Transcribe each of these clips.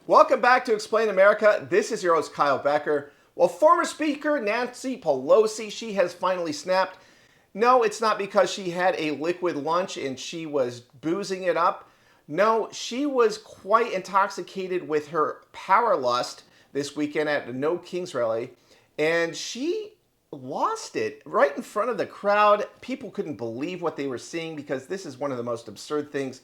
Welcome back to Explain America. This is your host, Kyle Becker. Well, former Speaker Nancy Pelosi, she has finally snapped. No, it's not because she had a liquid lunch and she was boozing it up. No, she was quite intoxicated with her power lust this weekend at the No Kings rally, and she lost it right in front of the crowd. People couldn't believe what they were seeing because this is one of the most absurd things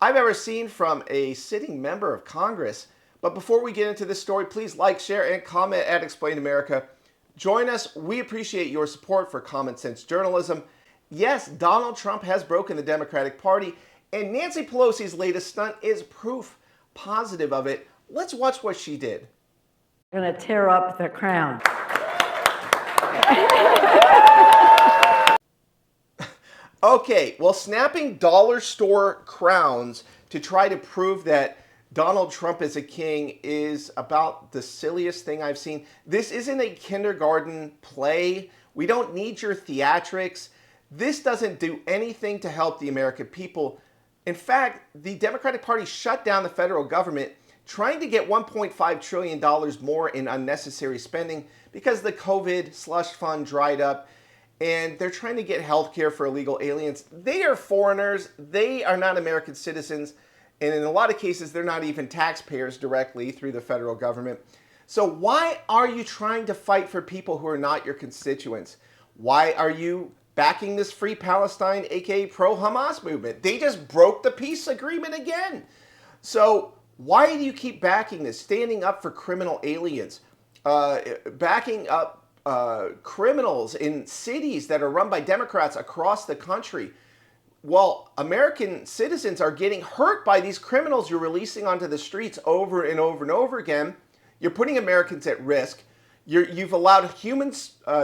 I've ever seen from a sitting member of Congress. But before we get into this story, please like, share, and comment at Explain America. Join us. We appreciate your support for common sense journalism. Yes, Donald Trump has broken the Democratic Party, and Nancy Pelosi's latest stunt is proof positive of it. Let's watch what she did. Going to tear up the crown. Okay, well, snapping dollar store crowns to try to prove that Donald Trump is a king is about the silliest thing I've seen. This isn't a kindergarten play. We don't need your theatrics. This doesn't do anything to help the American people. In fact, the Democratic Party shut down the federal government trying to get $1.5 trillion more in unnecessary spending because the COVID slush fund dried up. And they're trying to get health care for illegal aliens. They are foreigners. They are not American citizens. And in a lot of cases, they're not even taxpayers directly through the federal government. So why are you trying to fight for people who are not your constituents? Why are you backing this Free Palestine, aka pro-Hamas movement? They just broke the peace agreement again. So why do you keep backing this? Standing up for criminal aliens, backing up criminals in cities that are run by Democrats across the country. Well, American citizens are getting hurt by these criminals you're releasing onto the streets over and over and over again. You're putting Americans at risk. You've allowed human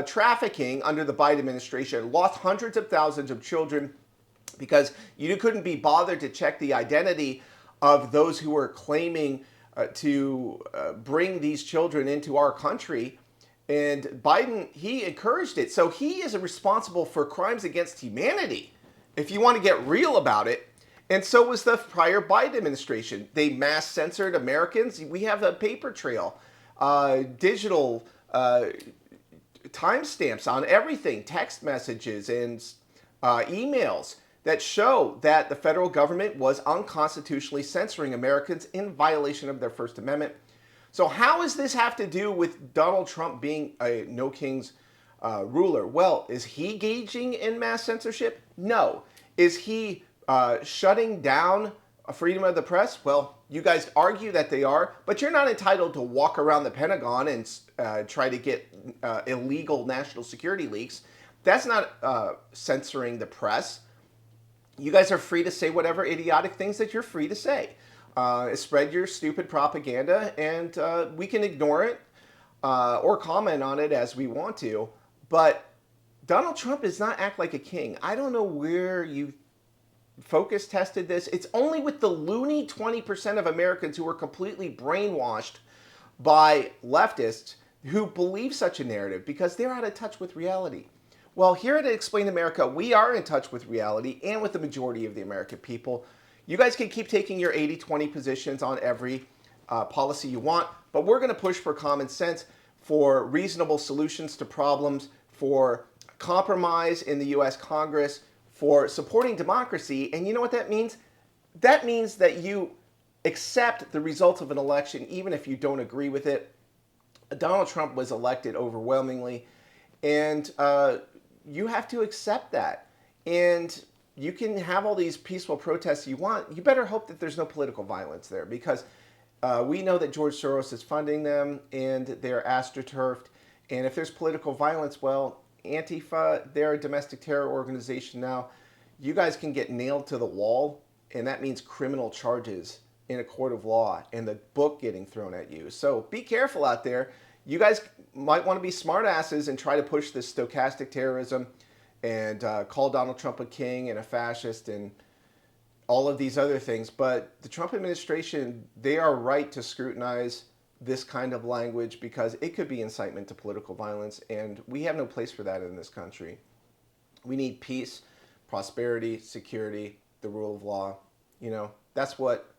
trafficking under the Biden administration, lost hundreds of thousands of children because you couldn't be bothered to check the identity of those who were claiming to bring these children into our country. And Biden, he encouraged it. So he is responsible for crimes against humanity, if you want to get real about it. And so was the prior Biden administration. They mass censored Americans. We have a paper trail, digital timestamps on everything, text messages and emails that show that the federal government was unconstitutionally censoring Americans in violation of their First Amendment. So how does this have to do with Donald Trump being a No Kings ruler? Well, is he engaging in mass censorship? No. Is he shutting down freedom of the press? Well, you guys argue that they are, but you're not entitled to walk around the Pentagon and try to get illegal national security leaks. That's not censoring the press. You guys are free to say whatever idiotic things that you're free to say. Spread your stupid propaganda, and we can ignore it or comment on it as we want to. But Donald Trump does not act like a king. I don't know where you focus tested this. It's only with the loony 20% of Americans who are completely brainwashed by leftists who believe such a narrative because they're out of touch with reality. Well, here at Explain America, we are in touch with reality and with the majority of the American people. You guys can keep taking your 80-20 positions on every policy you want, but we're going to push for common sense, for reasonable solutions to problems, for compromise in the U.S. Congress, for supporting democracy. And you know what that means? That means that you accept the results of an election even if you don't agree with it. Donald Trump was elected overwhelmingly, and you have to accept that. And you can have all these peaceful protests you want. You better hope that there's no political violence there, because we know that George Soros is funding them and they're astroturfed. And if there's political violence, well, Antifa, they're a domestic terror organization now. You guys can get nailed to the wall, and that means criminal charges in a court of law and the book getting thrown at you. So be careful out there. You guys might want to be smartasses and try to push this stochastic terrorism and call Donald Trump a king and a fascist and all of these other things. But the Trump administration, they are right to scrutinize this kind of language because it could be incitement to political violence, and we have no place for that in this country. We need peace, prosperity, security, the rule of law. You know, that's what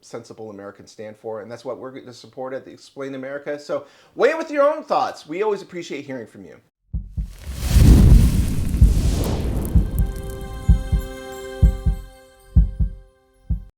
sensible Americans stand for, and that's what we're going to support at the Explain America. So weigh in with your own thoughts. We always appreciate hearing from you.